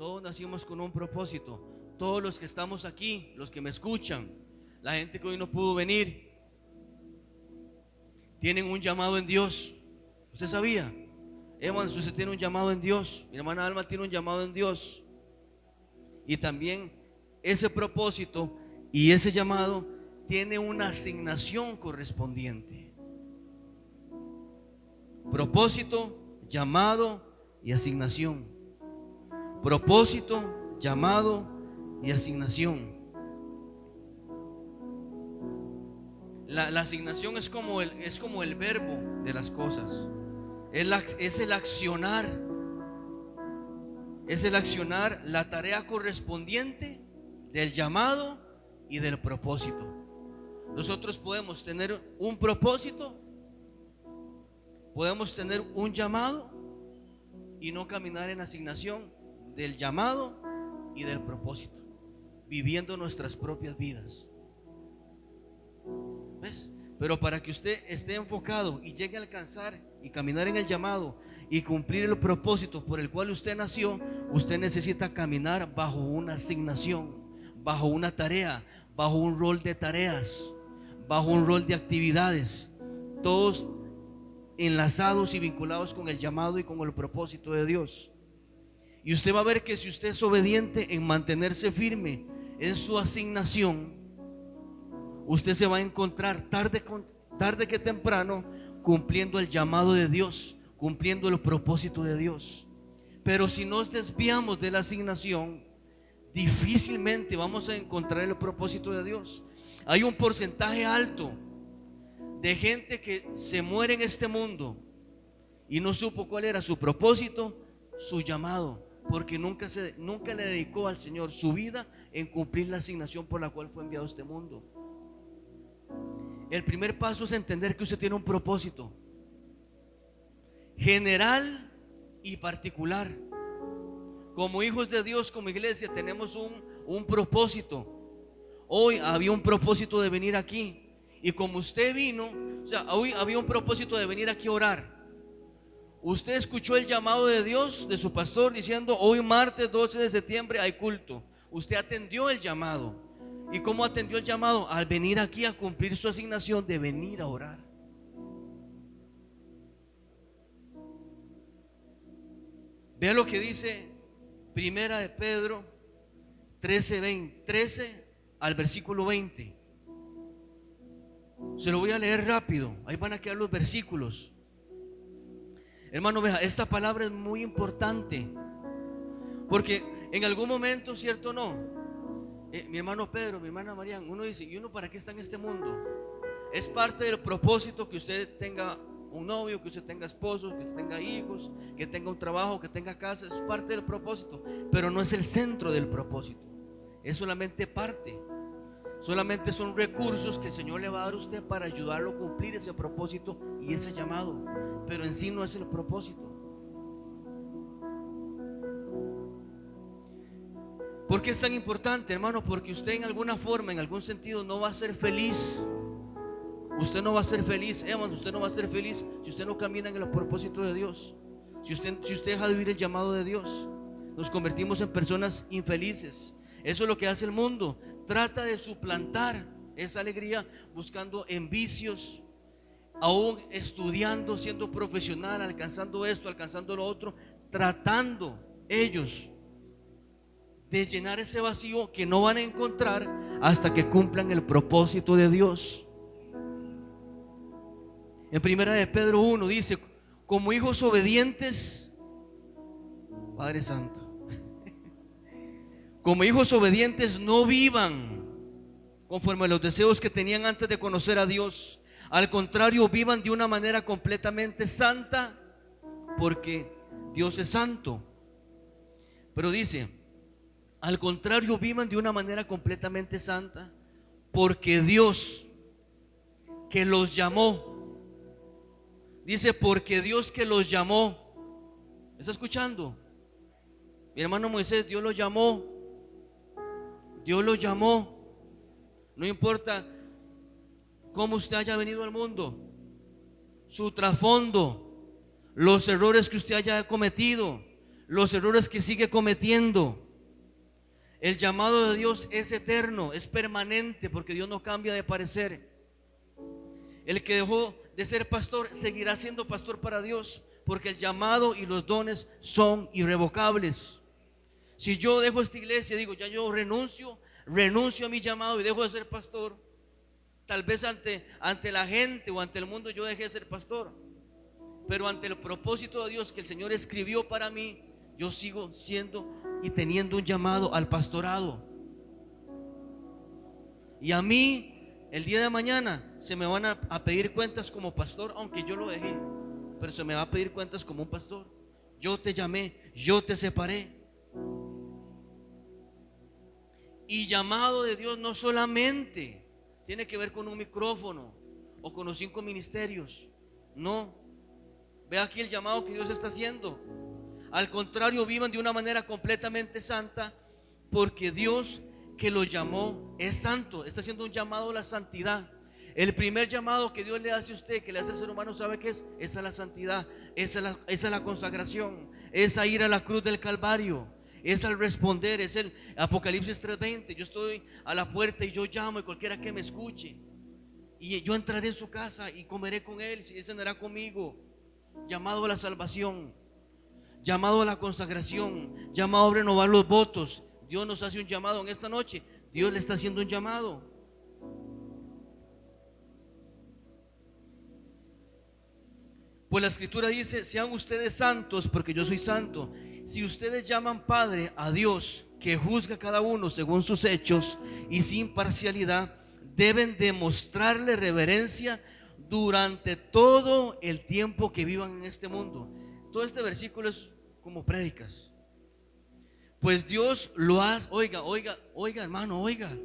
Todos nacimos con un propósito. Todos los que estamos aquí, los que me escuchan, la gente que hoy no pudo venir, tienen un llamado en Dios. ¿Usted sabía? Evans, usted tiene un llamado en Dios. Mi hermana Alma tiene un llamado en Dios. Y también ese propósito y ese llamado tiene una asignación correspondiente. Propósito, llamado y asignación. Propósito, llamado y asignación. La asignación es como el verbo de las cosas. Es el accionar. Es el accionar la tarea correspondiente del llamado y del propósito. Nosotros podemos tener un propósito, podemos tener un llamado y no caminar en asignación del llamado y del propósito, viviendo nuestras propias vidas. ¿Ves? Pero para que usted esté enfocado y llegue a alcanzar y caminar en el llamado y cumplir el propósito por el cual usted nació, usted necesita caminar bajo una asignación, bajo una tarea, bajo un rol de tareas, bajo un rol de actividades, todos enlazados y vinculados con el llamado y con el propósito de Dios. Y usted va a ver que si usted es obediente en mantenerse firme en su asignación, usted se va a encontrar tarde que temprano cumpliendo el llamado de Dios, cumpliendo el propósito de Dios. Pero si nos desviamos de la asignación, difícilmente vamos a encontrar el propósito de Dios. Hay un porcentaje alto de gente que se muere en este mundo y no supo cuál era su propósito, su llamado, porque nunca le dedicó al Señor su vida en cumplir la asignación por la cual fue enviado a este mundo. El primer paso es entender que usted tiene un propósito general y particular. Como hijos de Dios, como iglesia, tenemos un propósito. Hoy había un propósito de venir aquí, y como usted vino, o sea, hoy había un propósito de venir aquí a orar. Usted escuchó el llamado de Dios, de su pastor, diciendo: hoy martes 12 de septiembre hay culto. Usted atendió el llamado. ¿Y cómo atendió el llamado? Al venir aquí a cumplir su asignación de venir a orar. Vea lo que dice Primera de Pedro 13 al versículo 20. Se lo voy a leer rápido, ahí van a quedar los versículos. Hermano, vea, esta palabra es muy importante, porque en algún momento, ¿cierto o no? Mi hermano Pedro, mi hermana Marian, uno dice: ¿y uno para qué está en este mundo? Es parte del propósito que usted tenga un novio, que usted tenga esposo, que usted tenga hijos, que tenga un trabajo, que tenga casa. Es parte del propósito, pero no es el centro del propósito. Es solamente parte. Solamente son recursos que el Señor le va a dar a usted para ayudarlo a cumplir ese propósito y ese llamado, pero en sí no es el propósito. ¿Por qué es tan importante, hermano? Porque usted en alguna forma, en algún sentido, no va a ser feliz. Usted no va a ser feliz, hermano. Usted no va a ser feliz si usted no camina en el propósito de Dios. Si usted deja de vivir el llamado de Dios, nos convertimos en personas infelices. Eso es lo que hace el mundo. Trata de suplantar esa alegría buscando en vicios, aún estudiando, siendo profesional, alcanzando esto, alcanzando lo otro, tratando ellos de llenar ese vacío que no van a encontrar hasta que cumplan el propósito de Dios. En Primera de Pedro 1 dice: como hijos obedientes, Padre Santo, como hijos obedientes no vivan conforme a los deseos que tenían antes de conocer a Dios. Al contrario, vivan de una manera completamente santa, porque Dios es santo. Pero dice: al contrario, vivan de una manera completamente santa, porque Dios que los llamó, dice, porque Dios que los llamó. ¿Está escuchando? Mi hermano Moisés, Dios lo llamó. Dios lo llamó. No importa cómo usted haya venido al mundo, su trasfondo, los errores que usted haya cometido, los errores que sigue cometiendo. El llamado de Dios es eterno, es permanente, porque Dios no cambia de parecer. El que dejó de ser pastor seguirá siendo pastor para Dios, porque el llamado y los dones son irrevocables. Si yo dejo esta iglesia, digo, ya yo renuncio a mi llamado y dejo de ser pastor, tal vez ante la gente o ante el mundo yo dejé de ser pastor, pero ante el propósito de Dios que el Señor escribió para mí, yo sigo siendo y teniendo un llamado al pastorado. Y a mí el día de mañana se me van a pedir cuentas como pastor, aunque yo lo dejé, pero se me va a pedir cuentas como un pastor. Yo te llamé, yo te separé. Y llamado de Dios no solamente tiene que ver con un micrófono o con los 5 ministerios. No. Ve aquí el llamado que Dios está haciendo. Al contrario, vivan de una manera completamente santa, porque Dios que los llamó es santo. Está haciendo un llamado a la santidad. El primer llamado que Dios le hace a usted, que le hace al ser humano, ¿sabe qué es? Esa es la santidad, esa es la consagración, es a ir a la cruz del Calvario, es al responder, es el Apocalipsis 3:20. Yo estoy a la puerta y yo llamo, y cualquiera que me escuche, y yo entraré en su casa y comeré con él, y él cenará conmigo. Llamado a la salvación, llamado a la consagración, llamado a renovar los votos. Dios nos hace un llamado en esta noche. Dios le está haciendo un llamado. Pues la escritura dice: sean ustedes santos porque yo soy santo. Si ustedes llaman Padre a Dios, que juzga a cada uno según sus hechos y sin parcialidad, deben demostrarle reverencia durante todo el tiempo que vivan en este mundo. Todo este versículo es como prédicas. Pues Dios lo hace. Oiga, hermano, oiga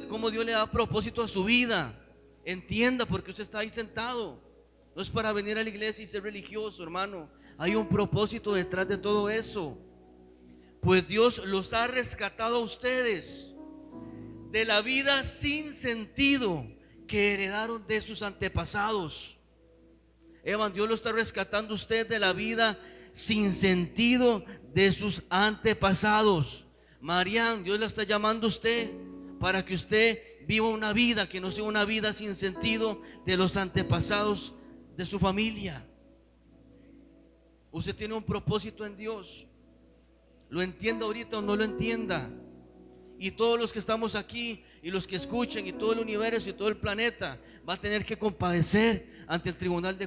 cómo Dios le da propósito a su vida. Entienda por qué usted está ahí sentado. No es para venir a la iglesia y ser religioso, hermano. Hay un propósito detrás de todo eso. Pues Dios los ha rescatado a ustedes de la vida sin sentido que heredaron de sus antepasados. Evan, Dios lo está rescatando a usted de la vida sin sentido de sus antepasados. Marian, Dios la está llamando a usted para que usted viva una vida que no sea una vida sin sentido de los antepasados de su familia. Usted tiene un propósito en Dios. Lo entienda ahorita o no lo entienda. Y todos los que estamos aquí y los que escuchen y todo el universo y todo el planeta va a tener que compadecer ante el tribunal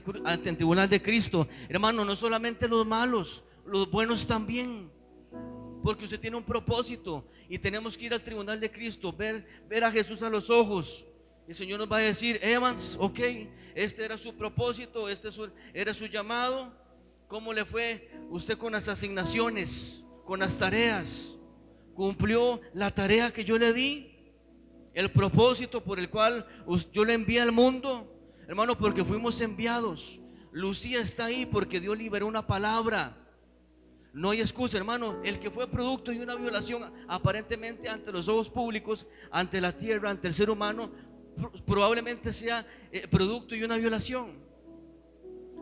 de Cristo. Hermano, no solamente los malos, los buenos también, porque usted tiene un propósito y tenemos que ir al tribunal de Cristo, ver a Jesús a los ojos. El Señor nos va a decir: Evans, ok, este era su propósito, era su llamado. ¿Cómo le fue usted con las asignaciones, con las tareas? ¿Cumplió la tarea que yo le di? El propósito por el cual yo le envié al mundo. Hermano, porque fuimos enviados. Lucía está ahí porque Dios liberó una palabra. No hay excusa, hermano. El que fue producto de una violación, aparentemente ante los ojos públicos, ante la tierra, ante el ser humano, probablemente sea producto de una violación.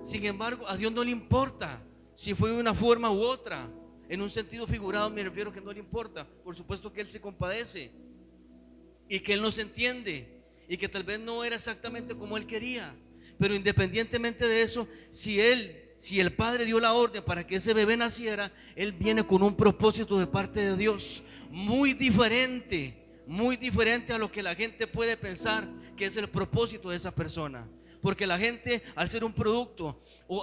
Sin embargo, a Dios no le importa si fue de una forma u otra. En un sentido figurado me refiero que no le importa. Por supuesto que Él se compadece y que Él nos entiende y que tal vez no era exactamente como Él quería. Pero independientemente de eso, si el Padre dio la orden para que ese bebé naciera, Él viene con un propósito de parte de Dios muy diferente a lo que la gente puede pensar que es el propósito de esa persona. Porque la gente, al ser un producto o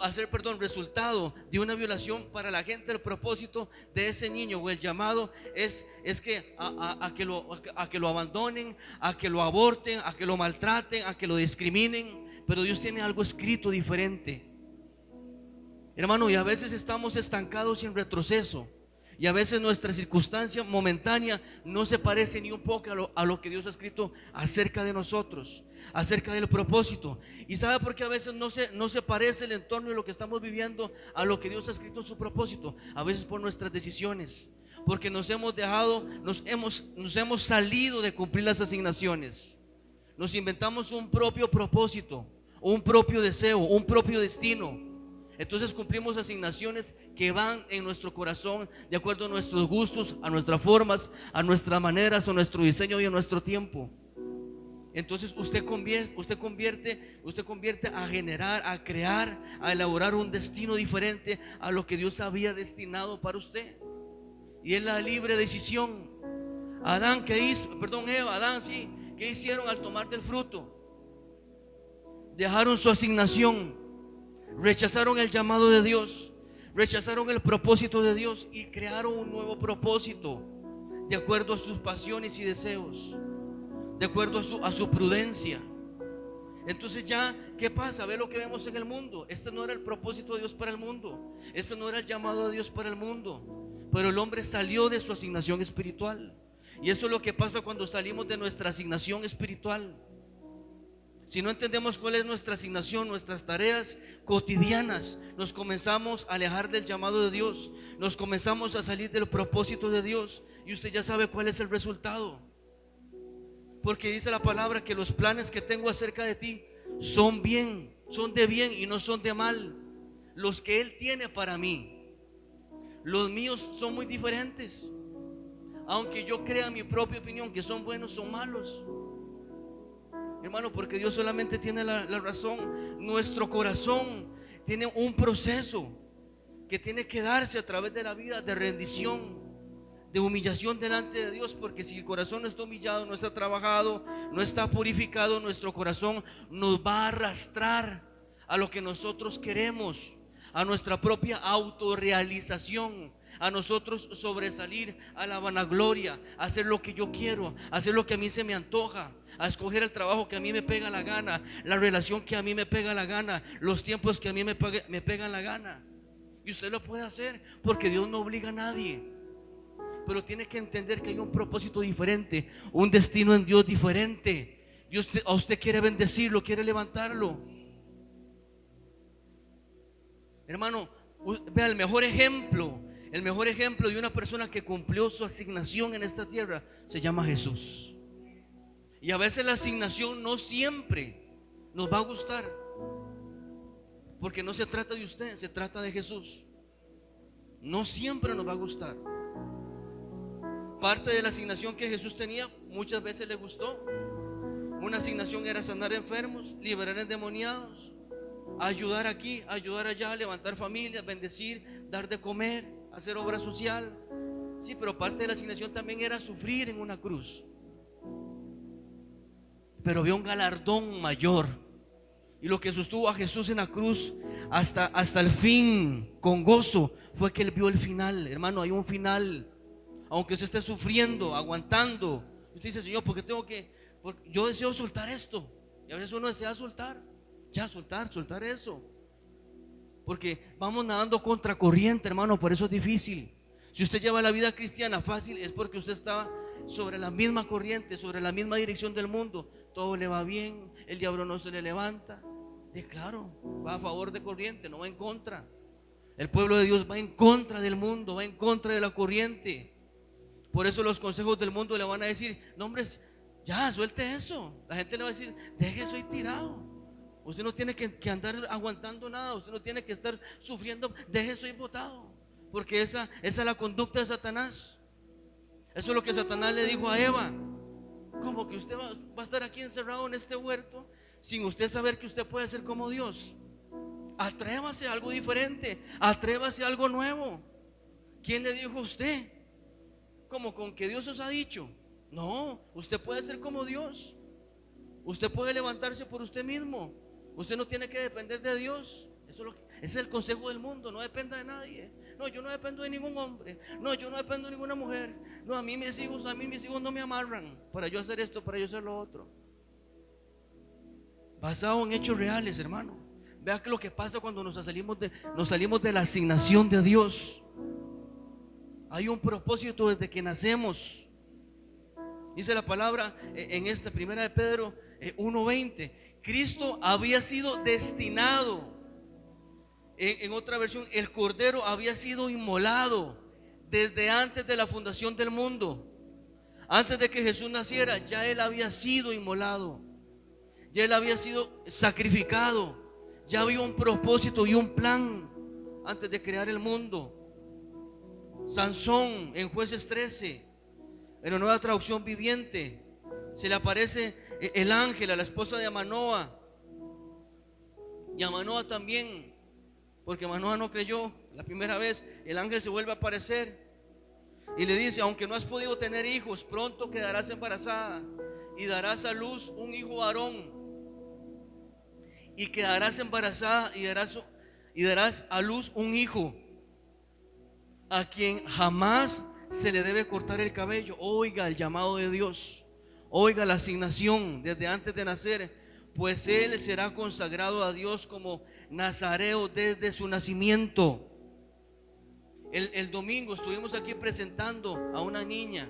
resultado de una violación, para la gente el propósito de ese niño o el llamado es que a que lo abandonen, a que lo aborten, a que lo maltraten, a que lo discriminen. Pero Dios tiene algo escrito diferente, hermano, y a veces estamos estancados y en retroceso. Y a veces nuestra circunstancia momentánea no se parece ni un poco a lo que Dios ha escrito acerca de nosotros, acerca del propósito. ¿Y sabe por qué a veces no se parece el entorno de lo que estamos viviendo a lo que Dios ha escrito en su propósito? A veces por nuestras decisiones, porque nos hemos salido de cumplir las asignaciones. Nos inventamos un propio propósito, un propio deseo, un propio destino. Entonces cumplimos asignaciones que van en nuestro corazón, de acuerdo a nuestros gustos, a nuestras formas, a nuestras maneras, a nuestro diseño y a nuestro tiempo. Entonces usted convierte a generar, a crear, a elaborar un destino diferente a lo que Dios había destinado para usted. Y es la libre decisión. Adán, sí, ¿qué hicieron al tomar del fruto? Dejaron su asignación, rechazaron el llamado de Dios, rechazaron el propósito de Dios y crearon un nuevo propósito de acuerdo a sus pasiones y deseos, de acuerdo a su prudencia. Entonces ya, ¿qué pasa? Ve lo que vemos en el mundo. Este no era el propósito de Dios para el mundo, este no era el llamado de Dios para el mundo, pero el hombre salió de su asignación espiritual. Y eso es lo que pasa cuando salimos de nuestra asignación espiritual. Si no entendemos cuál es nuestra asignación, nuestras tareas cotidianas, nos comenzamos a alejar del llamado de Dios, nos comenzamos a salir del propósito de Dios, y usted ya sabe cuál es el resultado. Porque dice la palabra que los planes que tengo acerca de ti son de bien y no son de mal. Los que Él tiene para mí, los míos son muy diferentes. Aunque yo crea mi propia opinión que son buenos, son malos, hermano, porque Dios solamente tiene la razón. Nuestro corazón tiene un proceso que tiene que darse a través de la vida de rendición, de humillación delante de Dios, porque si el corazón no está humillado, no está trabajado, no está purificado, nuestro corazón nos va a arrastrar a lo que nosotros queremos, a nuestra propia autorrealización, a nosotros sobresalir, a la vanagloria, a hacer lo que yo quiero, a hacer lo que a mí se me antoja, a escoger el trabajo que a mí me pega la gana, la relación que a mí me pega la gana, los tiempos que a mí me pegan la gana. Y usted lo puede hacer porque Dios no obliga a nadie, pero tiene que entender que hay un propósito diferente, un destino en Dios diferente. Dios a usted quiere bendecirlo, quiere levantarlo. Hermano, vea, el mejor ejemplo de una persona que cumplió su asignación en esta tierra se llama Jesús. Y a veces la asignación no siempre nos va a gustar, porque no se trata de usted, se trata de Jesús. No siempre nos va a gustar. Parte de la asignación que Jesús tenía muchas veces le gustó. Una asignación era sanar enfermos, liberar endemoniados, ayudar aquí, ayudar allá, levantar familias, bendecir, dar de comer, hacer obra social. Sí, pero parte de la asignación también era sufrir en una cruz. Pero había un galardón mayor, y lo que sostuvo a Jesús en la cruz hasta el fin con gozo fue que Él vio el final. Hermano, hay un final. Aunque usted esté sufriendo, aguantando, usted dice: Señor, porque yo deseo soltar esto. Y a veces uno desea soltar eso, porque vamos nadando contra corriente, hermano. Por eso es difícil. Si usted lleva la vida cristiana fácil, es porque usted está sobre la misma corriente, sobre la misma dirección del mundo. Todo le va bien, el diablo no se le levanta. Claro, va a favor de corriente, no va en contra. El pueblo de Dios va en contra del mundo, va en contra de la corriente. Por eso los consejos del mundo le van a decir: no, hombre, ya, suelte eso. La gente le va a decir: deje eso ahí tirado. Usted no tiene que andar aguantando nada, usted no tiene que estar sufriendo, deje eso ahí botado. Porque esa es la conducta de Satanás. Eso es lo que Satanás le dijo a Eva: ¿cómo que usted va a estar aquí encerrado en este huerto sin usted saber que usted puede ser como Dios? Atrévase a algo diferente, atrévase a algo nuevo. ¿Quién le dijo a usted? ¿Cómo con que Dios os ha dicho? No, usted puede ser como Dios. Usted puede levantarse por usted mismo. Usted no tiene que depender de Dios. Ese es el consejo del mundo: no dependa de nadie. No, yo no dependo de ningún hombre. No, yo no dependo de ninguna mujer. No, a mí mis hijos no me amarran para yo hacer esto, para yo hacer lo otro. Basado en hechos reales, hermano. Vea que lo que pasa cuando nos salimos de la asignación de Dios. Hay un propósito desde que nacemos. Dice la palabra en esta primera de Pedro 1:20: Cristo había sido destinado. En otra versión, el Cordero había sido inmolado desde antes de la fundación del mundo. Antes de que Jesús naciera, ya Él había sido inmolado, ya Él había sido sacrificado, Ya había un propósito y un plan antes de crear el mundo. Sansón en Jueces 13, en la Nueva Traducción Viviente, se le aparece el ángel a la esposa de Manoa, y a Manoa también, porque Manoa no creyó la primera vez. El ángel se vuelve a aparecer y le dice: aunque no has podido tener hijos, pronto quedarás embarazada y darás a luz un hijo varón, y quedarás embarazada y darás a luz un hijo a quien jamás se le debe cortar el cabello. Oiga el llamado de Dios, oiga la asignación desde antes de nacer. Pues él será consagrado a Dios como nazareo desde su nacimiento. El domingo estuvimos aquí presentando a una niña,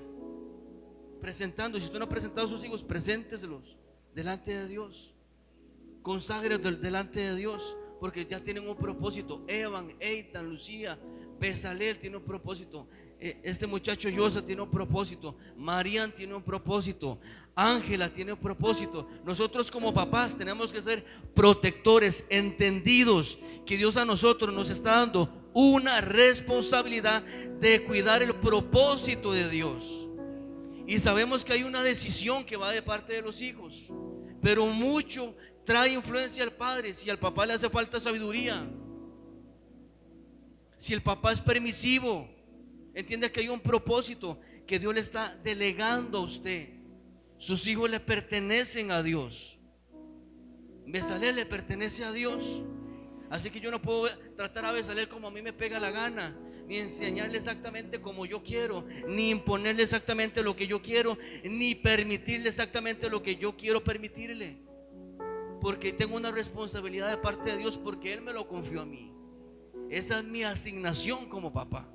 presentando. Si usted no ha presentado a sus hijos, presénteselos delante de Dios, conságrelos delante de Dios, porque ya tienen un propósito. Evan, Eitan, Lucía, Besalel tiene un propósito. Este muchacho Yosa tiene un propósito. Marian tiene un propósito. Ángela tiene un propósito. Nosotros como papás tenemos que ser protectores, entendidos que Dios a nosotros nos está dando una responsabilidad de cuidar el propósito de Dios. Y sabemos que hay una decisión que va de parte de los hijos, pero mucho trae influencia al padre. Si al papá le hace falta sabiduría, si el papá es permisivo, entiende que hay un propósito que Dios le está delegando a usted. Sus hijos le pertenecen a Dios. Besalel le pertenece a Dios. Así que yo no puedo tratar a Besalel como a mí me pega la gana, ni enseñarle exactamente como yo quiero, ni imponerle exactamente lo que yo quiero, ni permitirle exactamente lo que yo quiero permitirle, porque tengo una responsabilidad de parte de Dios, porque Él me lo confió a mí. Esa es mi asignación como papá.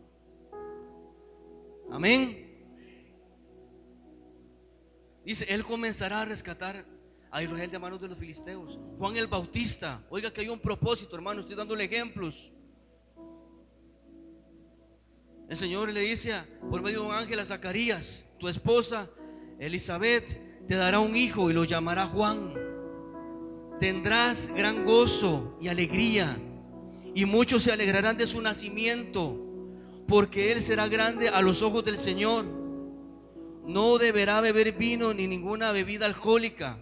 Amén. Dice: Él comenzará a rescatar a Israel de manos de los filisteos. Juan el Bautista, oiga que hay un propósito, hermano, estoy dándole ejemplos. El Señor le dice por medio de un ángel a Zacarías: tu esposa Elizabeth te dará un hijo y lo llamará Juan. Tendrás gran gozo y alegría, y muchos se alegrarán de su nacimiento, porque él será grande a los ojos del Señor. No deberá beber vino ni ninguna bebida alcohólica,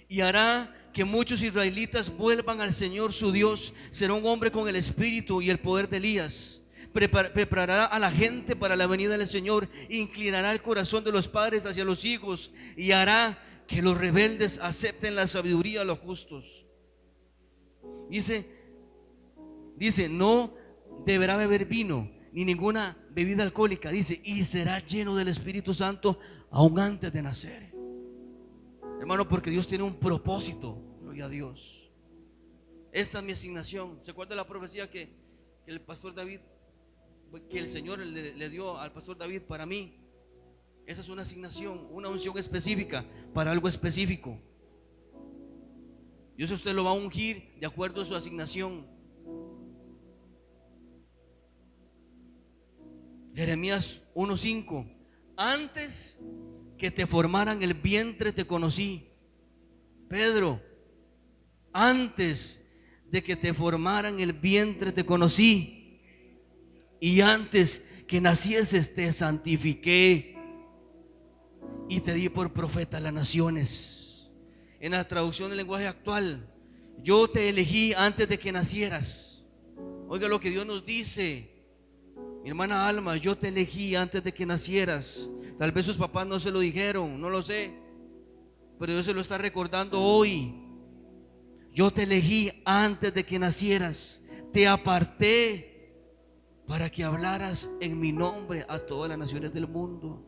y hará que muchos israelitas vuelvan al Señor su Dios. Será un hombre con el espíritu y el poder de Elías. Preparará a la gente para la venida del Señor, inclinará el corazón de los padres hacia los hijos, y hará que los rebeldes acepten la sabiduría de los justos. Dice, no deberá beber vino ni ninguna bebida alcohólica. Dice: y será lleno del Espíritu Santo aún antes de nacer. Hermano, porque Dios tiene un propósito. Gloria a Dios. Esta es mi asignación. ¿Se acuerda la profecía que el pastor David, que el Señor le dio al pastor David para mí? Esa es una asignación, una unción específica para algo específico. Dios a usted lo va a ungir de acuerdo a su asignación. Jeremías 1:5: antes que te formaran el vientre te conocí. Pedro, antes de que te formaran el vientre te conocí, y antes que nacieses te santifiqué y te di por profeta a las naciones. En la traducción del lenguaje actual: yo te elegí antes de que nacieras. Oiga lo que Dios nos dice. Mi hermana Alma, yo te elegí antes de que nacieras. Tal vez sus papás no se lo dijeron, no lo sé, pero Dios se lo está recordando hoy. Yo te elegí antes de que nacieras. Te aparté para que hablaras en mi nombre a todas las naciones del mundo.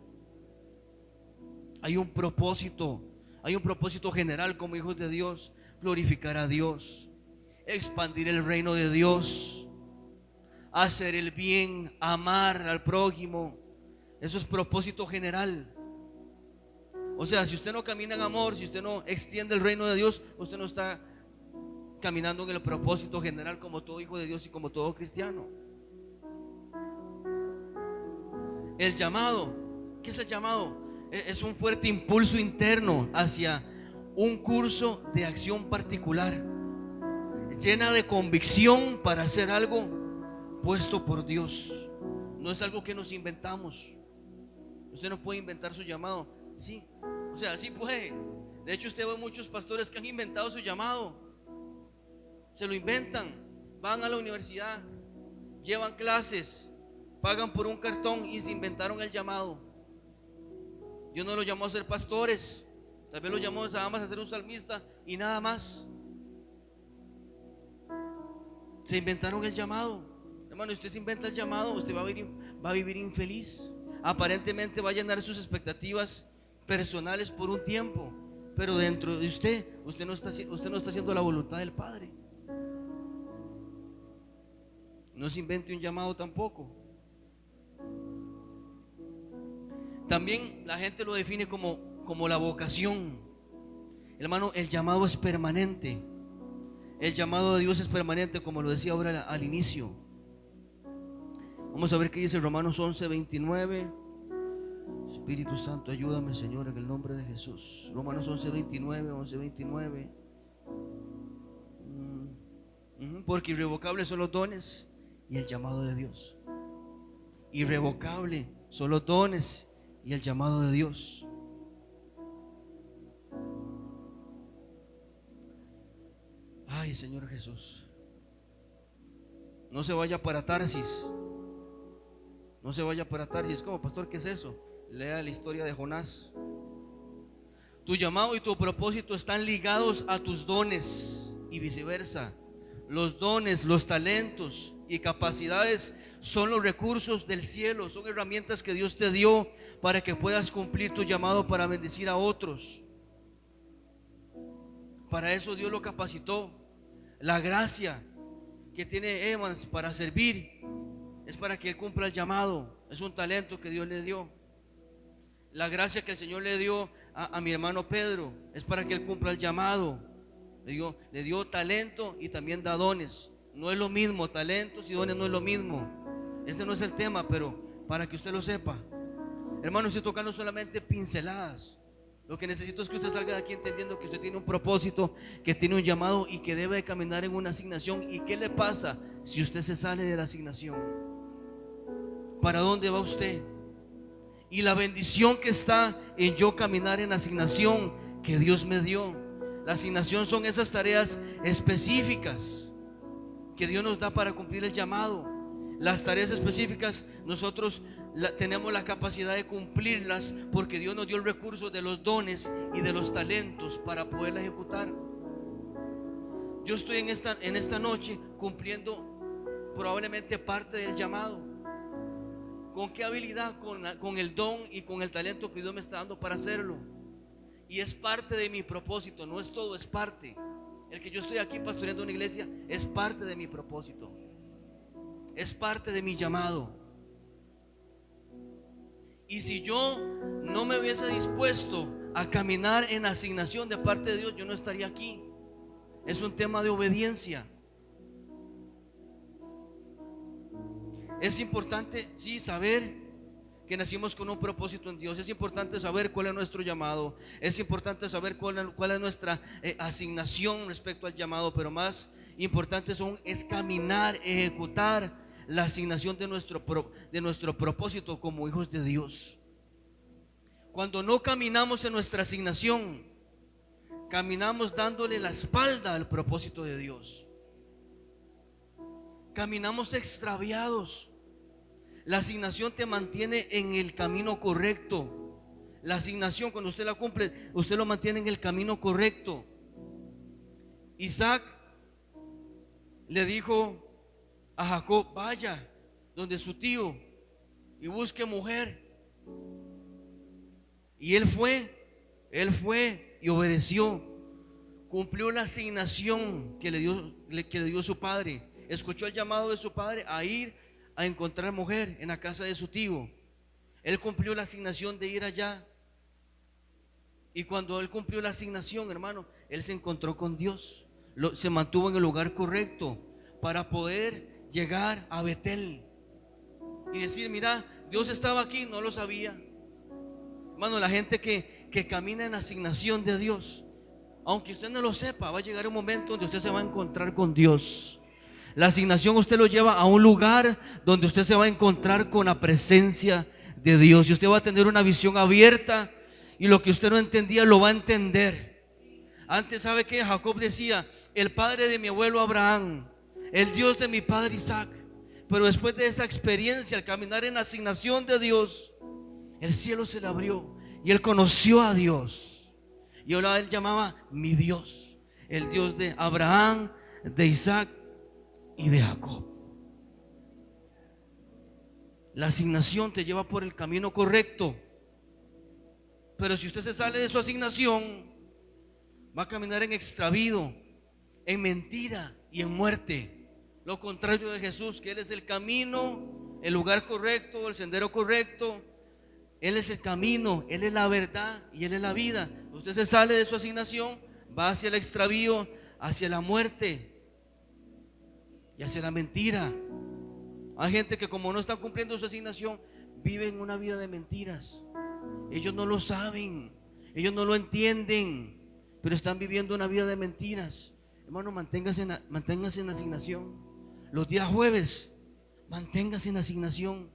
Hay un propósito general como hijos de Dios: glorificar a Dios, expandir el reino de Dios, hacer el bien, amar al prójimo. Eso es propósito general. O sea, si usted no camina en amor, si usted no extiende el reino de Dios, usted no está caminando en el propósito general como todo hijo de Dios y como todo cristiano. El llamado, ¿qué es el llamado? Es un fuerte impulso interno hacia un curso de acción particular, llena de convicción para hacer algo puesto por Dios. No es algo que nos inventamos. Usted no puede inventar su llamado. Sí, o sea, sí puede. De hecho, usted ve muchos pastores que han inventado su llamado. Se lo inventan. Van a la universidad, llevan clases, pagan por un cartón y se inventaron el llamado. Dios no los llamó a ser pastores. Tal vez los llamó nada más a ser un salmista y nada más. Se inventaron el llamado. Hermano, usted se inventa el llamado, usted va a vivir infeliz. Aparentemente va a llenar sus expectativas personales por un tiempo, pero dentro de usted no está haciendo la voluntad del Padre. No se invente un llamado tampoco. También la gente lo define como la vocación. Hermano, el llamado es permanente. El llamado de Dios es permanente, como lo decía ahora al inicio. Vamos a ver qué dice Romanos 11:29. Espíritu Santo, ayúdame, Señor, en el nombre de Jesús. Romanos 11:29. Porque irrevocables son los dones y el llamado de Dios. Irrevocable son los dones y el llamado de Dios. Ay, Señor Jesús, no se vaya para Tarsis. No se vaya para Tarsis. ¿Cómo, pastor? ¿Qué es eso? Lea la historia de Jonás. Tu llamado y tu propósito están ligados a tus dones y viceversa. Los dones, los talentos y capacidades son los recursos del cielo, son herramientas que Dios te dio para que puedas cumplir tu llamado para bendecir a otros. Para eso Dios lo capacitó. La gracia que tiene Evans para servir es para que él cumpla el llamado. Es un talento que Dios le dio. La gracia que el Señor le dio a mi hermano Pedro es para que él cumpla el llamado. Le dio talento y también da dones. No es lo mismo, talentos y dones no es lo mismo. Ese no es el tema, pero para que usted lo sepa. Hermano, estoy tocando solamente pinceladas. Lo que necesito es que usted salga de aquí entendiendo que usted tiene un propósito, que tiene un llamado y que debe de caminar en una asignación. ¿Y qué le pasa si usted se sale de la asignación? ¿Para dónde va usted? Y la bendición que está en yo caminar en la asignación que Dios me dio. La asignación son esas tareas específicas que Dios nos da para cumplir el llamado. Las tareas específicas nosotros tenemos la capacidad de cumplirlas porque Dios nos dio el recurso de los dones y de los talentos para poderla ejecutar. Yo estoy en esta noche cumpliendo probablemente parte del llamado. ¿Con qué habilidad? Con el don y con el talento que Dios me está dando para hacerlo. Y es parte de mi propósito, no es todo, es parte. El que yo estoy aquí pastoreando una iglesia es parte de mi propósito. Es parte de mi llamado. Y si yo no me hubiese dispuesto a caminar en asignación de parte de Dios, yo no estaría aquí. Es un tema de obediencia. Es importante, sí, saber que nacimos con un propósito en Dios. Es importante saber cuál es nuestro llamado. Es importante saber cuál es nuestra asignación respecto al llamado. Pero más importante es caminar, ejecutar la asignación de nuestro propósito como hijos de Dios. Cuando no caminamos en nuestra asignación, caminamos dándole la espalda al propósito de Dios. Caminamos extraviados. La asignación te mantiene en el camino correcto. La asignación, cuando usted la cumple, usted lo mantiene en el camino correcto. Isaac le dijo a Jacob: vaya donde su tío y busque mujer. Y él fue y obedeció. Cumplió la asignación que le dio su padre. Escuchó el llamado de su padre a ir a encontrar mujer en la casa de su tío. Él cumplió la asignación de ir allá. Y cuando él cumplió la asignación, hermano, él se encontró con Dios. Se mantuvo en el lugar correcto para poder llegar a Betel y decir: mira, Dios estaba aquí, no lo sabía. Hermano, la gente que camina en asignación de Dios, Aunque usted no lo sepa, va a llegar un momento donde usted se va a encontrar con Dios. La asignación usted lo lleva a un lugar donde usted se va a encontrar con la presencia de Dios. Y usted va a tener una visión abierta y lo que usted no entendía lo va a entender. Antes, ¿sabe qué? Jacob decía: el padre de mi abuelo Abraham, el Dios de mi padre Isaac. Pero después de esa experiencia, al caminar en la asignación de Dios, el cielo se le abrió y él conoció a Dios. Y ahora él llamaba mi Dios, el Dios de Abraham, de Isaac y de Jacob. La asignación te lleva por el camino correcto, pero si usted se sale de su asignación, va a caminar en extravío, en mentira y en muerte. Lo contrario de Jesús, que Él es el camino, el lugar correcto, el sendero correcto. Él es el camino, Él es la verdad y Él es la vida. Usted se sale de su asignación, va hacia el extravío, hacia la muerte y hacia la mentira. Hay gente que, como no están cumpliendo su asignación, viven una vida de mentiras. Ellos no lo saben, ellos no lo entienden, pero están viviendo una vida de mentiras. Hermano, manténgase en asignación. Los días jueves, manténgase en asignación.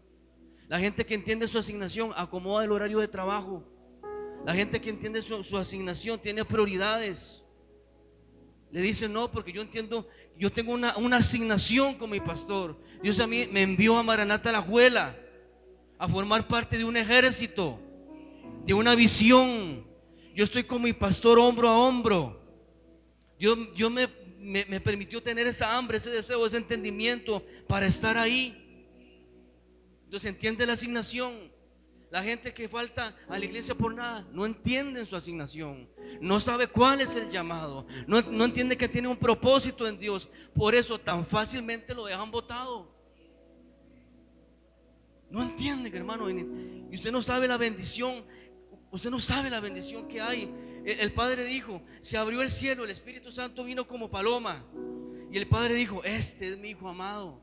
La gente que entiende su asignación acomoda el horario de trabajo. La gente que entiende su asignación tiene prioridades. Le dice: no, porque yo entiendo, yo tengo una asignación con mi pastor. Dios a mí me envió a Maranata Alajuela a formar parte de un ejército, de una visión. Yo estoy con mi pastor hombro a hombro. Dios me permitió tener esa hambre, ese deseo, ese entendimiento para estar ahí. Entonces entiende la asignación. La gente que falta a la iglesia por nada no entiende su asignación, no sabe cuál es el llamado, no entiende que tiene un propósito en Dios. Por eso tan fácilmente lo dejan botado. No entienden, hermano. Y usted no sabe la bendición. Usted no sabe la bendición que hay. El Padre dijo: se abrió el cielo, el Espíritu Santo vino como paloma. Y el Padre dijo: este es mi Hijo amado.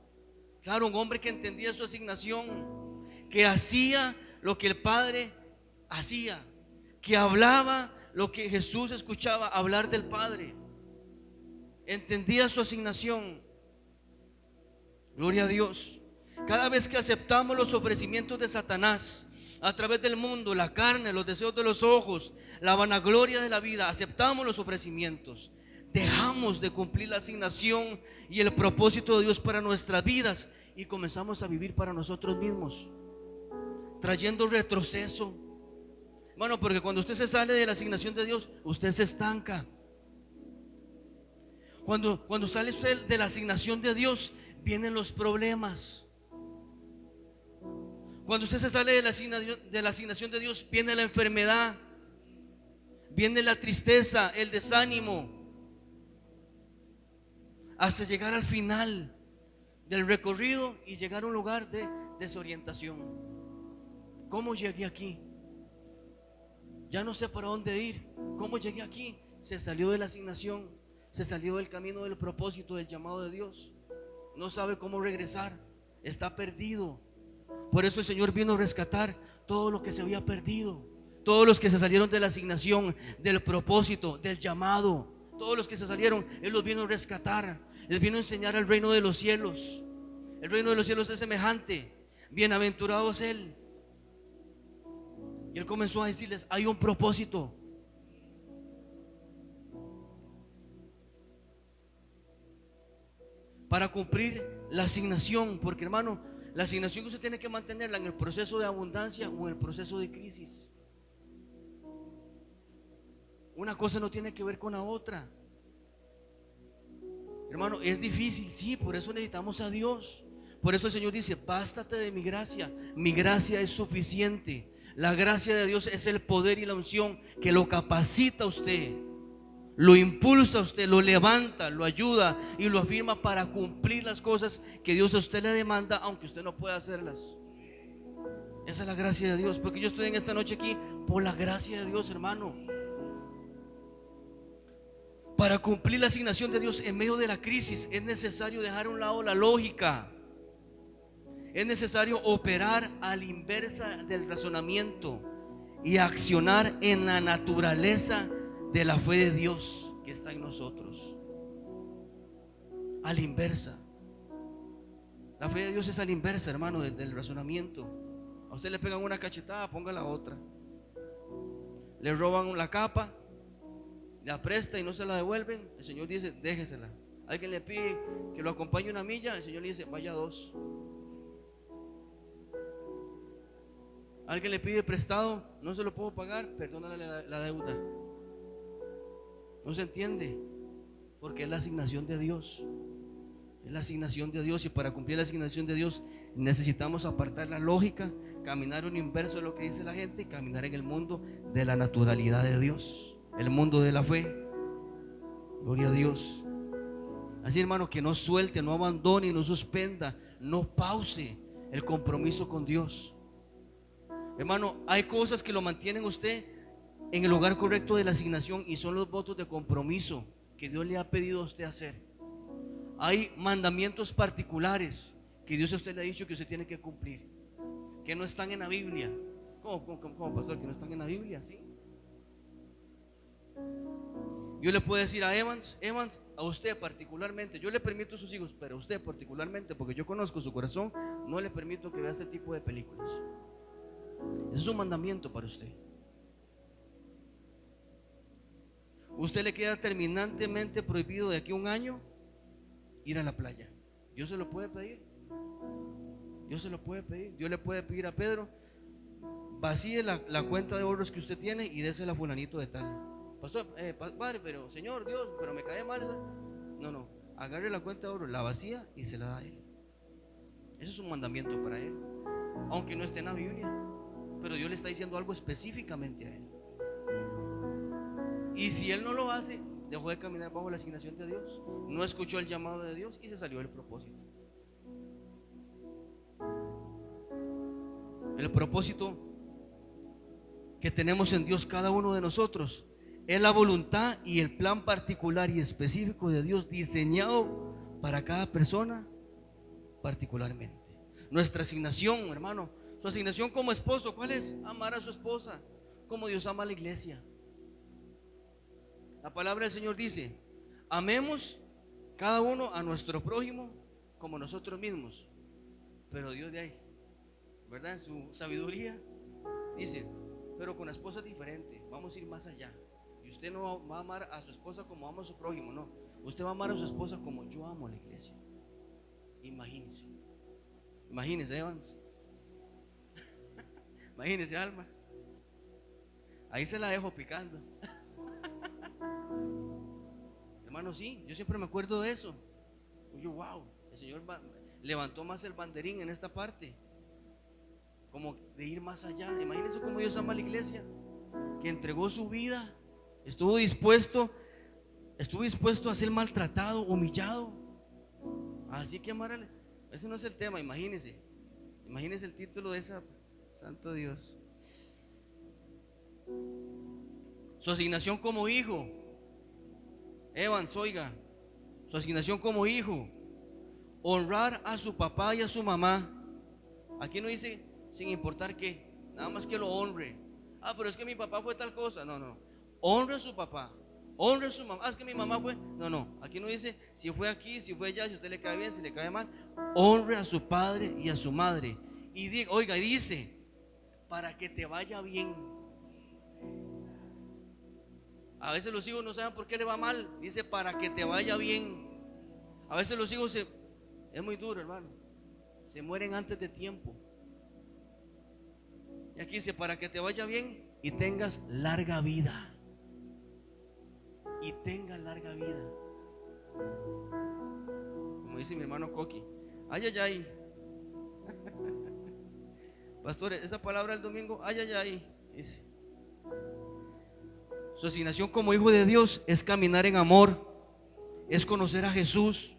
Claro, un hombre que entendía su asignación, que hacía lo que el Padre hacía, que hablaba lo que Jesús escuchaba hablar del Padre. Entendía su asignación. Gloria a Dios. Cada vez que aceptamos los ofrecimientos de Satanás a través del mundo, la carne, los deseos de los ojos, la vanagloria de la vida, aceptamos los ofrecimientos, dejamos de cumplir la asignación y el propósito de Dios para nuestras vidas y comenzamos a vivir para nosotros mismos, trayendo retroceso. Bueno, porque cuando usted se sale de la asignación de Dios, usted se estanca. Cuando sale usted de la asignación de Dios, vienen los problemas. Cuando usted se sale de la asignación de Dios, viene la enfermedad, viene la tristeza, el desánimo, hasta llegar al final del recorrido y llegar a un lugar de desorientación. ¿Cómo llegué aquí? Ya no sé para dónde ir. ¿Cómo llegué aquí? Se salió de la asignación, se salió del camino del propósito, del llamado de Dios. No sabe cómo regresar, está perdido. Por eso el Señor vino a rescatar todo lo que se había perdido. Todos los que se salieron de la asignación, del propósito, del llamado, todos los que se salieron, Él los vino a rescatar. Él vino a enseñar al reino de los cielos. El reino de los cielos es semejante. Bienaventurado es Él. Y Él comenzó a decirles: hay un propósito. Para cumplir la asignación. Porque, hermano, la asignación que usted tiene que mantenerla en el proceso de abundancia o en el proceso de crisis. Una cosa no tiene que ver con la otra. Hermano, es difícil, sí, por eso necesitamos a Dios. Por eso el Señor dice: bástate de mi gracia es suficiente. La gracia de Dios es el poder y la unción que lo capacita a usted, lo impulsa a usted, lo levanta, lo ayuda y lo afirma para cumplir las cosas que Dios a usted le demanda, aunque usted no pueda hacerlas. Esa es la gracia de Dios. Porque yo estoy en esta noche aquí por la gracia de Dios, hermano. Para cumplir la asignación de Dios en medio de la crisis es necesario dejar a un lado la lógica. Es necesario operar a la inversa del razonamiento y accionar en la naturaleza de la fe de Dios que está en nosotros. A la inversa. La fe de Dios es a la inversa, hermano, del razonamiento. A usted le pegan una cachetada, ponga la otra. Le roban la capa, la presta y no se la devuelven. El Señor dice, déjesela. Alguien le pide que lo acompañe una milla, el Señor le dice, vaya 2. Alguien le pide prestado, no se lo puedo pagar, perdónale la deuda. No se entiende, porque es la asignación de Dios. Es la asignación de Dios, y para cumplir la asignación de Dios necesitamos apartar la lógica, caminar un inverso de lo que dice la gente y caminar en el mundo de la naturalidad de Dios, el mundo de la fe. Gloria a Dios. Así, hermano, que no suelte, no abandone, no suspenda, no pause el compromiso con Dios. Hermano, hay cosas que lo mantienen usted en el lugar correcto de la asignación, y son los votos de compromiso que Dios le ha pedido a usted hacer. Hay mandamientos particulares que Dios a usted le ha dicho que usted tiene que cumplir, que no están en la Biblia. ¿Cómo, pastor? Que no están en la Biblia, ¿sí? Yo le puedo decir a Evans, a usted particularmente, yo le permito a sus hijos, pero a usted particularmente, porque yo conozco su corazón, no le permito que vea este tipo de películas. Ese es un mandamiento para usted. Usted le queda terminantemente prohibido de aquí a un año ir a la playa. Dios se lo puede pedir. Dios se lo puede pedir. Dios le puede pedir a Pedro, vacíe la cuenta de ahorros que usted tiene y désela a fulanito de tal. Pastor, padre, pero Señor Dios, pero me cae mal. No, agarre la cuenta de ahorros, la vacía y se la da a él. Eso es un mandamiento para él, aunque no esté en la Biblia, pero Dios le está diciendo algo específicamente a él. Y si él no lo hace, dejó de caminar bajo la asignación de Dios, no escuchó el llamado de Dios y se salió del propósito. El propósito que tenemos en Dios cada uno de nosotros es la voluntad y el plan particular y específico de Dios, diseñado para cada persona particularmente. Nuestra asignación, hermano, su asignación como esposo, ¿cuál es? Amar a su esposa como Dios ama a la iglesia. La palabra del Señor dice, amemos cada uno a nuestro prójimo como nosotros mismos. Pero Dios de ahí, ¿verdad? En su sabiduría dice, pero con la esposa es diferente, vamos a ir más allá. Y usted no va a amar a su esposa como ama a su prójimo, no. Usted va a amar a su esposa como yo amo a la iglesia. Imagínese. Imagínese, Evans. Imagínese, Alma. Ahí se la dejo picando. Hermano, sí, yo siempre me acuerdo de eso. Yo, wow, el Señor levantó más el banderín en esta parte, como de ir más allá. Imagínense cómo Dios ama a la iglesia, que entregó su vida, estuvo dispuesto a ser maltratado, humillado. Así que amar, ese no es el tema. Imagínense el título de esa, santo Dios. Su asignación como hijo, Evans, oiga, su asignación como hijo, honrar a su papá y a su mamá. Aquí no dice sin importar qué, nada más que lo honre. Pero es que mi papá fue tal cosa. No, honre a su papá, honre a su mamá. Es que mi mamá fue. No, aquí no dice si fue aquí, si fue allá, si a usted le cae bien, si le cae mal. Honre a su padre y a su madre. Y dice, para que te vaya bien. A veces los hijos no saben por qué le va mal. Dice, para que te vaya bien. A veces los hijos es muy duro, hermano, se mueren antes de tiempo. Y aquí dice, para que te vaya bien y tengas larga vida. Y tengas larga vida. Como dice mi hermano Coqui, ay. Pastores, esa palabra el domingo, ay, dice. Su asignación como hijo de Dios es caminar en amor, es conocer a Jesús,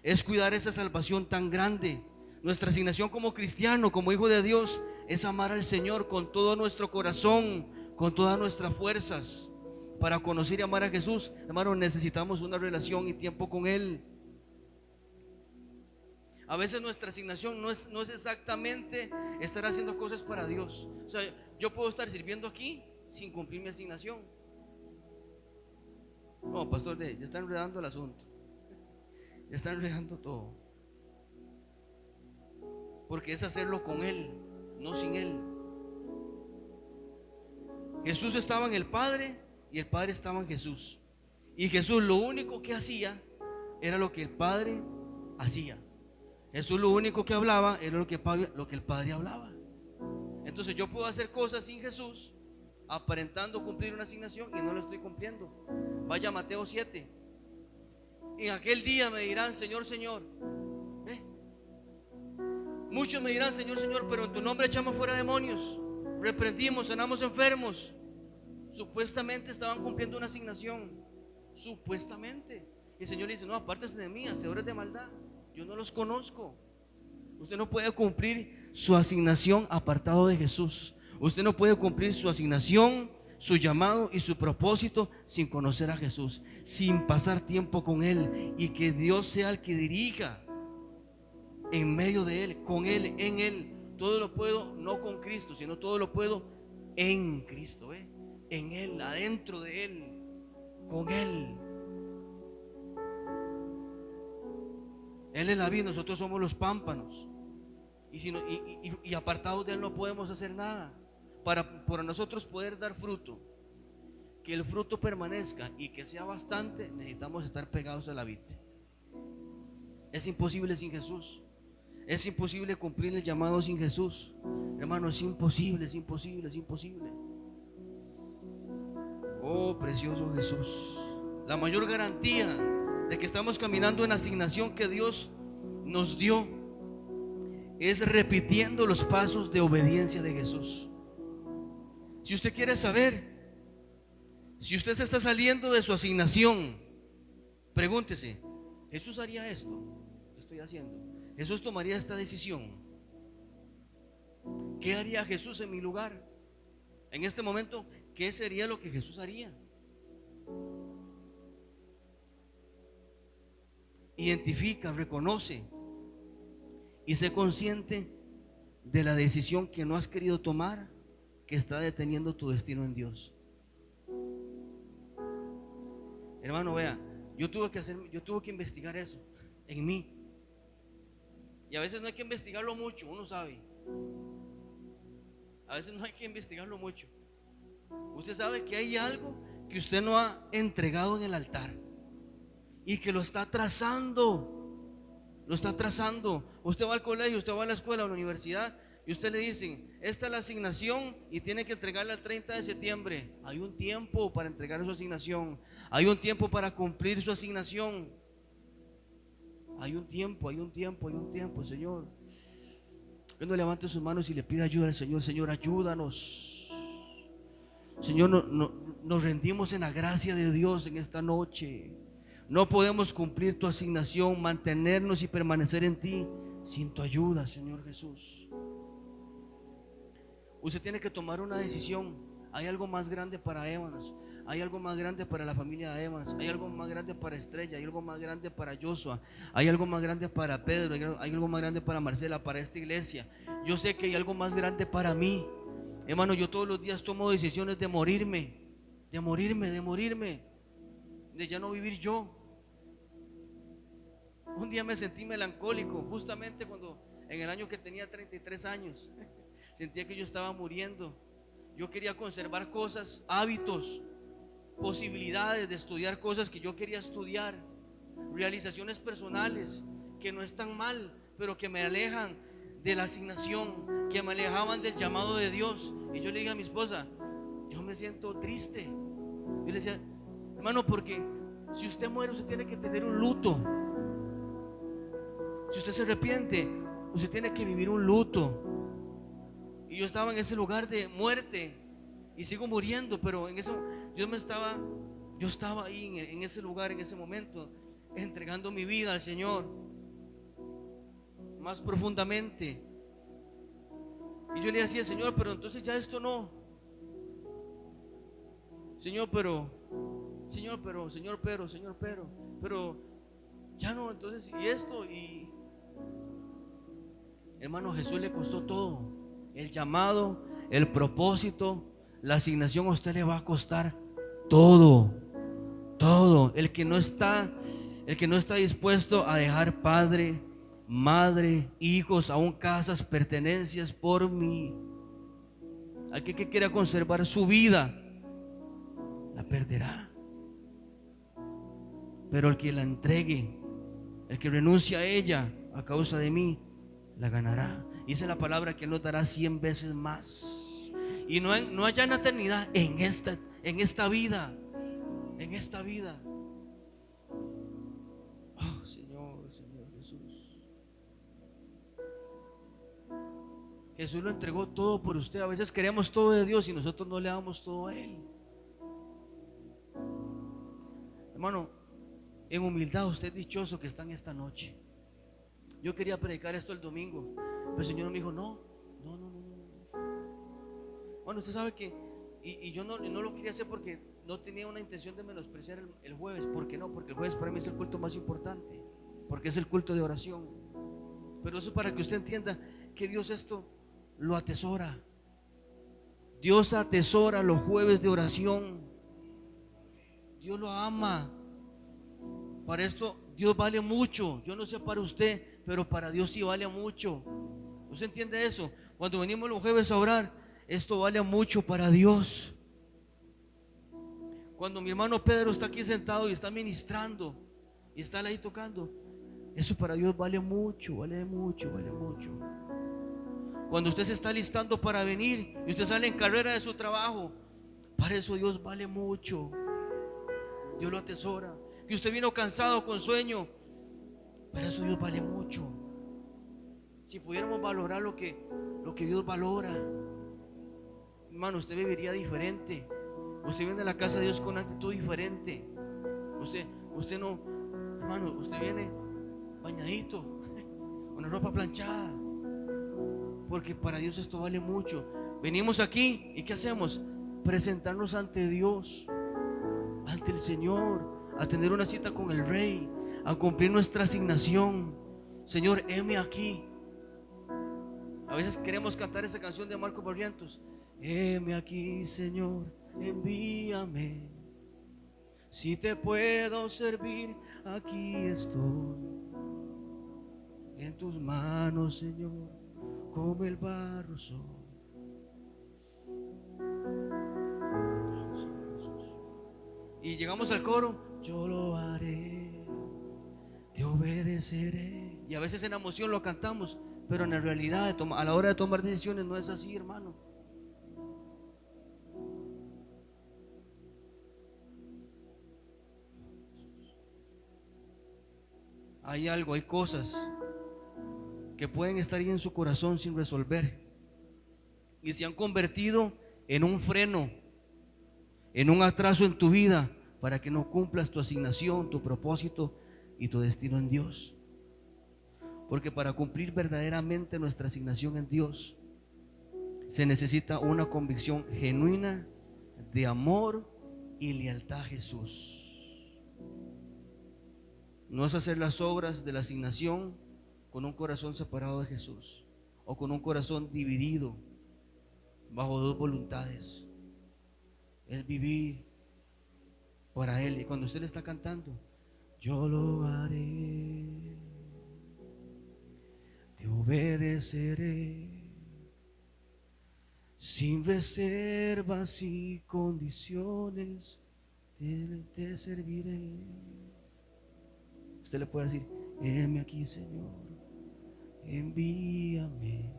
es cuidar esa salvación tan grande. Nuestra asignación como cristiano, como hijo de Dios, es amar al Señor con todo nuestro corazón, con todas nuestras fuerzas. Para conocer y amar a Jesús, hermano, necesitamos una relación y tiempo con Él. A veces nuestra asignación no es exactamente estar haciendo cosas para Dios. O sea, yo puedo estar sirviendo aquí sin cumplir mi asignación. No, pastor, ya está enredando el asunto. Ya está enredando todo. Porque es hacerlo con Él, no sin Él. Jesús estaba en el Padre y el Padre estaba en Jesús. Y Jesús lo único que hacía era lo que el Padre hacía. Jesús lo único que hablaba era lo que el Padre hablaba. Entonces yo puedo hacer cosas sin Jesús, aparentando cumplir una asignación, y no lo estoy cumpliendo. Vaya a Mateo 7. En aquel día me dirán: Señor, Señor. Muchos me dirán: Señor, Señor, pero en tu nombre echamos fuera demonios, reprendimos, sanamos enfermos. Supuestamente estaban cumpliendo una asignación. Supuestamente. Y el Señor le dice: no, apártense de mí, hacedores de maldad, yo no los conozco. Usted no puede cumplir su asignación apartado de Jesús. Usted no puede cumplir su asignación, su llamado y su propósito sin conocer a Jesús, sin pasar tiempo con Él, y que Dios sea el que dirija en medio de Él, con Él, en Él. Todo lo puedo no con Cristo, sino todo lo puedo en Cristo, en Él, adentro de Él, con Él. Él es la vid, nosotros somos los pámpanos. Y apartados de Él no podemos hacer nada. Para nosotros poder dar fruto, que el fruto permanezca y que sea bastante, necesitamos estar pegados a la vid. Es imposible sin Jesús. Es imposible cumplir el llamado sin Jesús. Hermano, es imposible, es imposible, es imposible. Oh, precioso Jesús. La mayor garantía de que estamos caminando en la asignación que Dios nos dio es repitiendo los pasos de obediencia de Jesús. Si usted quiere saber si usted se está saliendo de su asignación, pregúntese: ¿Jesús haría esto que estoy haciendo? ¿Jesús tomaría esta decisión? ¿Qué haría Jesús en mi lugar? En este momento, ¿qué sería lo que Jesús haría? Identifica, reconoce y sé consciente de la decisión que no has querido tomar, que está deteniendo tu destino en Dios. Hermano, vea, yo tuve que investigar eso en mí. Y a veces no hay que investigarlo mucho, uno sabe. A veces no hay que investigarlo mucho. Usted sabe que hay algo que usted no ha entregado en el altar y que lo está trazando. Lo está trazando. Usted va al colegio, usted va a la escuela, a la universidad, y usted le dicen: esta es la asignación y tiene que entregarla el 30 de septiembre. Hay un tiempo para entregar su asignación. Hay un tiempo para cumplir su asignación. Hay un tiempo, Señor. Cuando levante sus manos y le pida ayuda al Señor: Señor, ayúdanos. Señor, nos rendimos en la gracia de Dios en esta noche. No podemos cumplir tu asignación, mantenernos y permanecer en ti sin tu ayuda, Señor Jesús. Usted tiene que tomar una decisión. Hay algo más grande para Evans, hay algo más grande para la familia de Evans, hay algo más grande para Estrella, hay algo más grande para Joshua, hay algo más grande para Pedro, hay algo más grande para Marcela, para esta iglesia. Yo sé que hay algo más grande para mí. Hermano, yo todos los días tomo decisiones de morirme, de ya no vivir yo. Un día me sentí melancólico, justamente cuando en el año que tenía 33 años, sentía que yo estaba muriendo. Yo quería conservar cosas, hábitos, posibilidades de estudiar cosas que yo quería estudiar, realizaciones personales que no están mal, pero que me alejan de la asignación, que me alejaban del llamado de Dios. Y yo le dije a mi esposa: yo me siento triste. Yo le decía: hermano, porque si usted muere, usted tiene que tener un luto. Si usted se arrepiente, usted tiene que vivir un luto. Y yo estaba en ese lugar de muerte y sigo muriendo, pero yo estaba ahí en ese lugar, en ese momento, entregando mi vida al Señor más profundamente. Y yo le decía: Señor, pero entonces ya esto no. Señor, pero ya no, entonces, y esto, y hermano, Jesús le costó todo. El llamado, el propósito, la asignación a usted le va a costar todo. todo. El que no está dispuesto a dejar padre, madre, hijos, aún casas, pertenencias por mí. Aquel que quiera conservar su vida, la perderá. Pero el que la entregue, el que renuncia a ella a causa de mí, la ganará. Dice la palabra que Él nos dará 100 veces más. Y no allá en la eternidad, en esta vida. En esta vida. Oh, Señor Jesús. Jesús lo entregó todo por usted. A veces queremos todo de Dios y nosotros no le damos todo a Él. Hermano, en humildad usted es dichoso que está en esta noche. Yo quería predicar esto el domingo, pero el Señor me dijo, no. Bueno, usted sabe que, y yo no lo quería hacer porque no tenía una intención de menospreciar el jueves. ¿Por qué no? Porque el jueves para mí es el culto más importante, porque es el culto de oración. Pero eso es para que usted entienda que Dios esto lo atesora. Dios atesora los jueves de oración. Dios lo ama. Para esto Dios vale mucho. Yo no sé para usted, pero para Dios sí vale mucho. ¿Usted entiende eso? Cuando venimos los jueves a orar, esto vale mucho para Dios. Cuando mi hermano Pedro está aquí sentado y está ministrando y está ahí tocando, eso para Dios vale mucho, vale mucho, vale mucho. Cuando usted se está listando para venir y usted sale en carrera de su trabajo, para eso Dios vale mucho. Dios lo atesora. Que usted vino cansado, con sueño, para eso Dios vale mucho. Si pudiéramos valorar lo que Dios valora, hermano, usted viviría diferente. Usted viene a la casa de Dios con una actitud diferente. Usted no, hermano, usted viene bañadito, con la ropa planchada, porque para Dios esto vale mucho. Venimos aquí y ¿qué hacemos? Presentarnos ante Dios, ante el Señor, a tener una cita con el Rey, a cumplir nuestra asignación. Señor, heme aquí. A veces queremos cantar esa canción de Marcos Barrientos: heme aquí, Señor, envíame. Si te puedo servir, aquí estoy. En tus manos, Señor, como el barro soy. Y llegamos al coro: yo lo haré, te obedeceré. Y a veces en la emoción lo cantamos, pero en la realidad, a la hora de tomar decisiones, no es así, hermano. Hay algo, hay cosas que pueden estar ahí en su corazón sin resolver y se han convertido en un freno, en un atraso en tu vida, para que no cumplas tu asignación, tu propósito y tu destino en Dios. Porque para cumplir verdaderamente nuestra asignación en Dios, se necesita una convicción genuina de amor y lealtad a Jesús. No es hacer las obras de la asignación con un corazón separado de Jesús, o con un corazón dividido bajo dos voluntades. Es vivir para Él. Y cuando usted le está cantando: yo lo haré, te obedeceré, sin reservas y condiciones, te serviré. Usted le puede decir: heme aquí, Señor, envíame,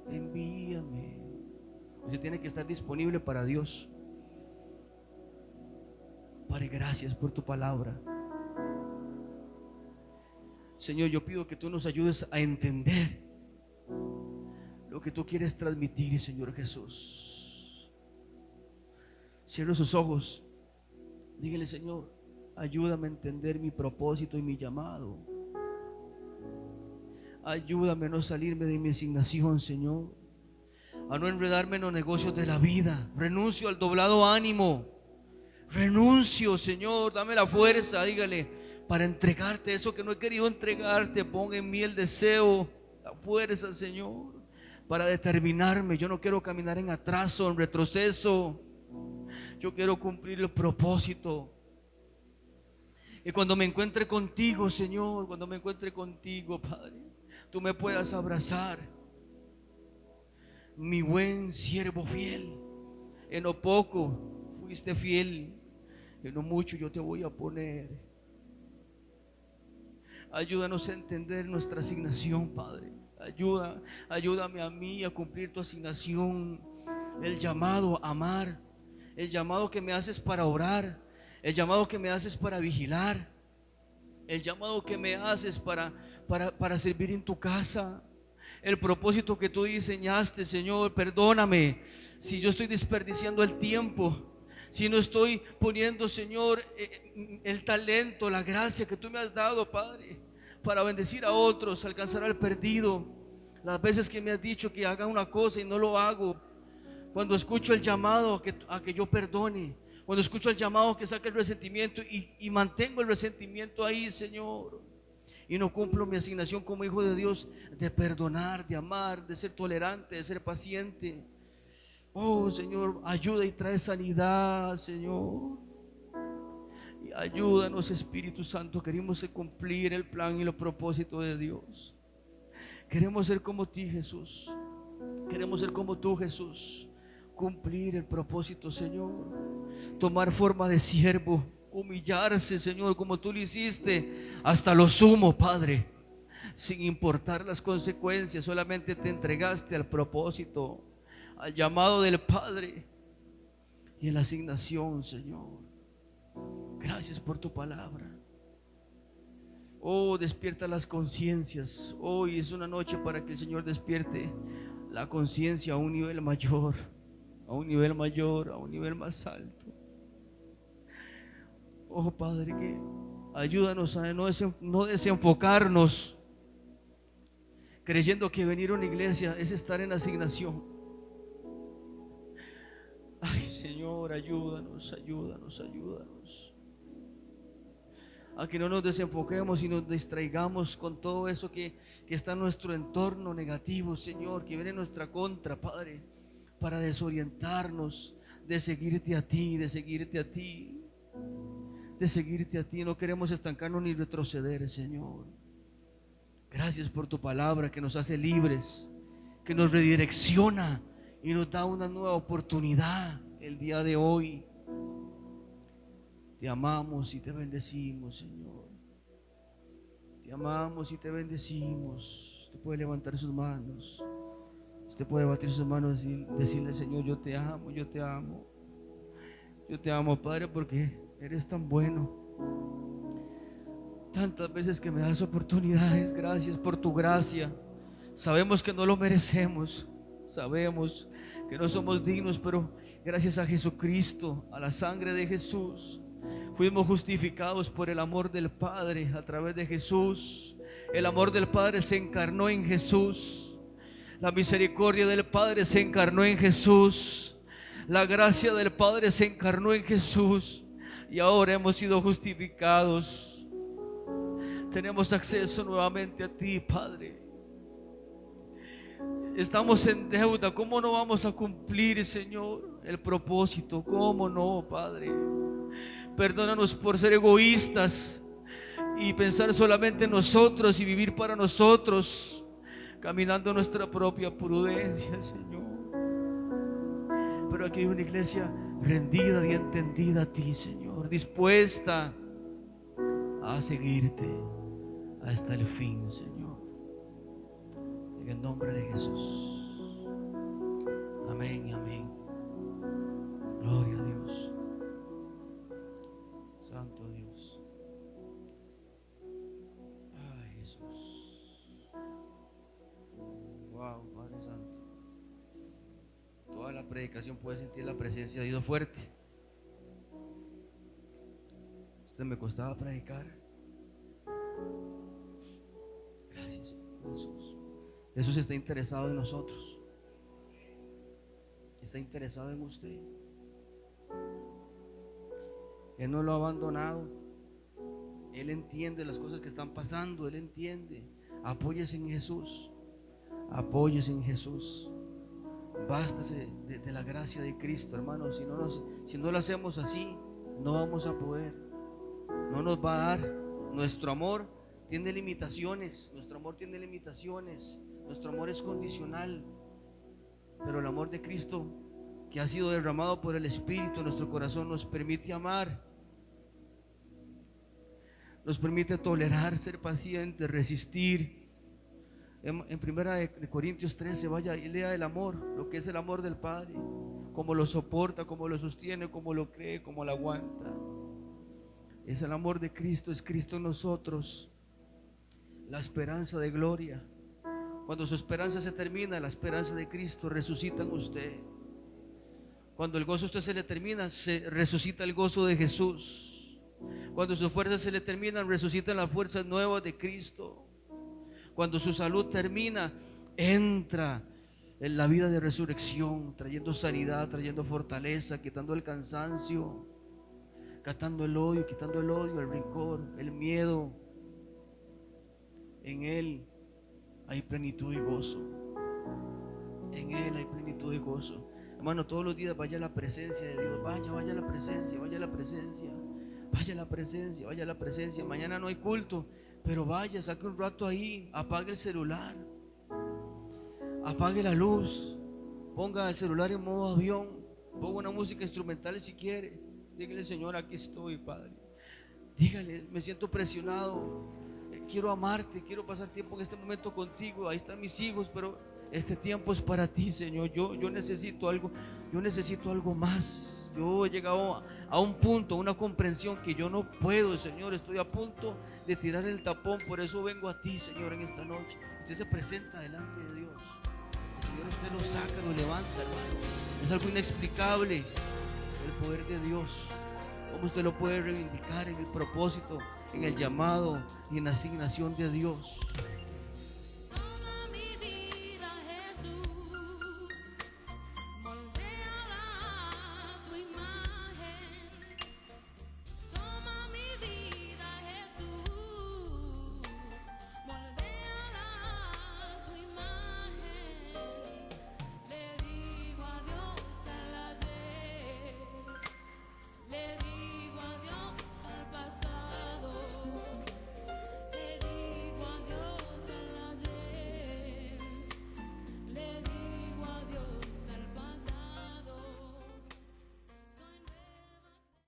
envíame. Usted tiene que estar disponible para Dios. Padre, gracias por tu palabra. Señor, yo pido que tú nos ayudes a entender lo que tú quieres transmitir, Señor Jesús. Cierra sus ojos, dígale: Señor, ayúdame a entender mi propósito y mi llamado. Ayúdame a no salirme de mi asignación, Señor, a no enredarme en los negocios de la vida. Renuncio al doblado ánimo. Renuncio, Señor, dame la fuerza, dígale, para entregarte eso que no he querido entregarte. Pon en mí el deseo, la fuerza, Señor, para determinarme. Yo no quiero caminar en atraso, en retroceso. Yo quiero cumplir el propósito. Y cuando me encuentre contigo, Señor, cuando me encuentre contigo, Padre, tú me puedas abrazar. Mi buen siervo fiel, en lo poco fuiste fiel, en lo mucho yo te voy a poner. Ayúdanos a entender nuestra asignación, Padre. Ayúdame a mí a cumplir tu asignación, el llamado a amar, el llamado que me haces para orar, el llamado que me haces para vigilar, el llamado que me haces para servir en tu casa, el propósito que tú diseñaste, Señor. Perdóname si yo estoy desperdiciando el tiempo, si no estoy poniendo, Señor, el talento, la gracia que tú me has dado, Padre, para bendecir a otros, alcanzar al perdido. Las veces que me has dicho que haga una cosa y no lo hago, cuando escucho el llamado a que yo perdone, cuando escucho el llamado que saque el resentimiento y mantengo el resentimiento ahí, Señor, y no cumplo mi asignación como hijo de Dios de perdonar, de amar, de ser tolerante, de ser paciente. Oh, Señor, ayuda y trae sanidad, Señor. Y ayúdanos, Espíritu Santo. Queremos cumplir el plan y los propósitos de Dios. Queremos ser como ti, Jesús. Queremos ser como tú, Jesús. Cumplir el propósito, Señor. Tomar forma de siervo. Humillarse, Señor, como tú lo hiciste hasta lo sumo, Padre. Sin importar las consecuencias, solamente te entregaste al propósito, al llamado del Padre y a la asignación, Señor. Gracias por tu palabra. Oh, despierta las conciencias. Hoy es una noche para que el Señor despierte la conciencia a un nivel mayor, a un nivel mayor, a un nivel más alto. Oh, Padre, que ayúdanos a no desenfocarnos creyendo que venir a una iglesia es estar en asignación. Ay, Señor, ayúdanos a que no nos desenfoquemos y nos distraigamos con todo eso que está en nuestro entorno negativo, Señor, que viene en nuestra contra, Padre, para desorientarnos de seguirte a ti, de seguirte a ti. No queremos estancarnos ni retroceder, Señor. Gracias por tu palabra que nos hace libres, que nos redirecciona y nos da una nueva oportunidad el día de hoy. Te amamos y te bendecimos, Señor. Te amamos y te bendecimos. Usted puede levantar sus manos. Usted puede batir sus manos y decirle: Señor, yo te amo, yo te amo. Yo te amo, Padre, porque eres tan bueno. Tantas veces que me das oportunidades. Gracias por tu gracia. Sabemos que no lo merecemos. Sabemos que no somos dignos, pero gracias a Jesucristo, a la sangre de Jesús, fuimos justificados por el amor del Padre a través de Jesús. El amor del Padre se encarnó en Jesús. La misericordia del Padre se encarnó en Jesús. La gracia del Padre se encarnó en Jesús. Y ahora hemos sido justificados. Tenemos acceso nuevamente a ti, Padre. Estamos en deuda. ¿Cómo no vamos a cumplir, Señor, el propósito? ¿Cómo no, Padre? Perdónanos por ser egoístas y pensar solamente en nosotros y vivir para nosotros, caminando nuestra propia prudencia, Señor. Pero aquí hay una iglesia rendida y entendida a ti, Señor, dispuesta a seguirte hasta el fin, Señor. En el nombre de Jesús. Amén y amén. Gloria a Dios. Santo Dios. Ay, Jesús. Wow, Padre Santo. Toda la predicación puede sentir la presencia de Dios fuerte. Me costaba predicar. Gracias, Jesús. Jesús está interesado en nosotros. Está interesado en usted. Él no lo ha abandonado. Él entiende las cosas que están pasando. Él entiende. Apóyese en Jesús. Apóyese en Jesús. Bástase de la gracia de Cristo, hermanos. Si no lo hacemos así, no vamos a poder. no nos va a dar. Nuestro amor tiene limitaciones, nuestro amor tiene limitaciones, nuestro amor es condicional, pero el amor de Cristo que ha sido derramado por el Espíritu en nuestro corazón nos permite amar, nos permite tolerar, ser pacientes, resistir. En primera de Corintios 13, vaya y lea el amor, lo que es el amor del Padre, cómo lo soporta, cómo lo sostiene, cómo lo cree, cómo lo aguanta. Es el amor de Cristo, es Cristo en nosotros, la esperanza de gloria. Cuando su esperanza se termina, la esperanza de Cristo resucita en usted. Cuando el gozo a usted se le termina, se resucita el gozo de Jesús. Cuando sus fuerzas se le terminan, resucitan las fuerzas nuevas de Cristo. Cuando su salud termina, entra en la vida de resurrección, trayendo sanidad, trayendo fortaleza, quitando el cansancio, quitando el odio, el rencor, el miedo. En Él hay plenitud y gozo. En Él hay plenitud y gozo. Hermano, todos los días vaya a la presencia de Dios. Vaya a la presencia, vaya a la presencia, vaya a la presencia, vaya a la presencia. Mañana no hay culto, pero vaya, saque un rato ahí, apague el celular, apague la luz, ponga el celular en modo avión, ponga una música instrumental si quiere. Dígale: Señor, aquí estoy, Padre. Dígale: me siento presionado, quiero amarte, quiero pasar tiempo en este momento contigo. Ahí están mis hijos, pero este tiempo es para ti, Señor. Yo necesito algo, yo necesito algo más. Yo he llegado a un punto, una comprensión que yo no puedo, Señor. Estoy a punto de tirar el tapón, por eso vengo a ti, Señor, en esta noche. Usted se presenta delante de Dios. El Señor, usted lo saca, lo levanta, hermano. Es algo inexplicable el poder de Dios. Cómo usted lo puede reivindicar en el propósito, en el llamado y en la asignación de Dios.